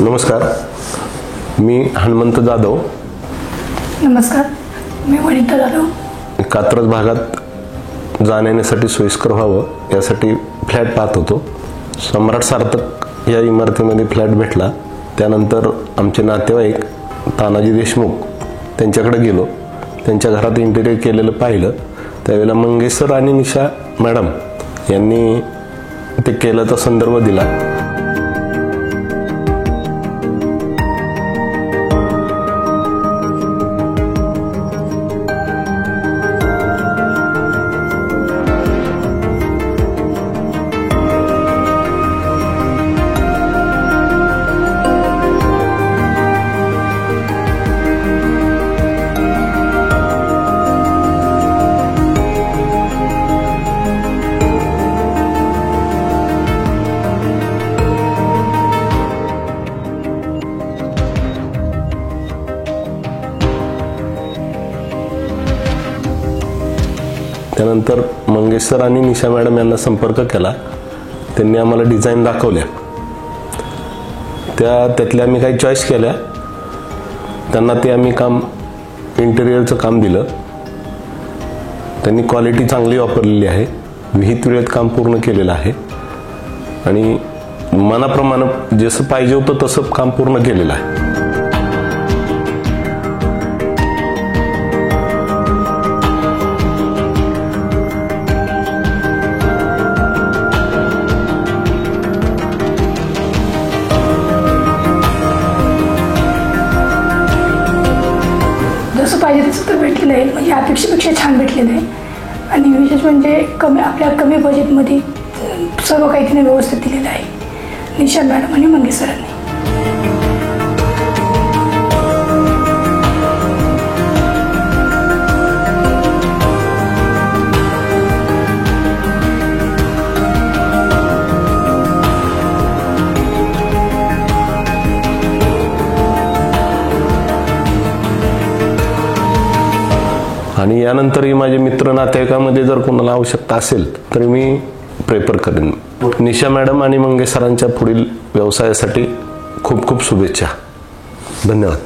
नमस्कार, मी हनुमंत जाधव. नमस्कार, मी वनिता जाधव. कात्रज भागात जाण्यासाठी सोयीस्कर व्हावं यासाठी फ्लॅट पाहत होतो. सम्राट सार्थक या इमारतीमध्ये फ्लॅट भेटला. त्यानंतर आमचे नातेवाईक तानाजी देशमुख त्यांच्याकडे गेलो. त्यांच्या घरात इंटेरियर केलेलं पाहिलं. त्यावेळेला मंगेश सर आणि निशा मॅडम यांनी ते केल्याचा संदर्भ दिला. त्यानंतर मंगेश सर आणि निशा मॅडम यांना संपर्क केला. त्यांनी आम्हाला डिझाईन दाखवल्या. त्यातल्या आम्ही काही चॉईस केल्या. त्यांना ते आम्ही इंटेरियरचं काम दिलं. त्यांनी क्वालिटी चांगली वापरलेली आहे. विहित वेळेत काम पूर्ण केलेलं आहे आणि मनाप्रमाणे जसं पाहिजे होतं तसं काम पूर्ण केलेलं आहे. जसं पाहिजे तसं तर भेटलेलं आहे, म्हणजे अपेक्षेपेक्षा छान भेटलेलं आहे. आणि विशेष म्हणजे आपल्या कमी बजेटमध्ये सर्व काही तिने व्यवस्थित दिलेलं आहे निशा मॅडम आणि मंगेश सरांनी. आणि यानंतरही माझे मित्र नातेवाईकांमध्ये जर कोणाला आवश्यकता असेल तर मी प्रेफर करेन. निशा मॅडम आणि मंगेश सरांच्या पुढील व्यवसायासाठी खूप खूप शुभेच्छा. धन्यवाद.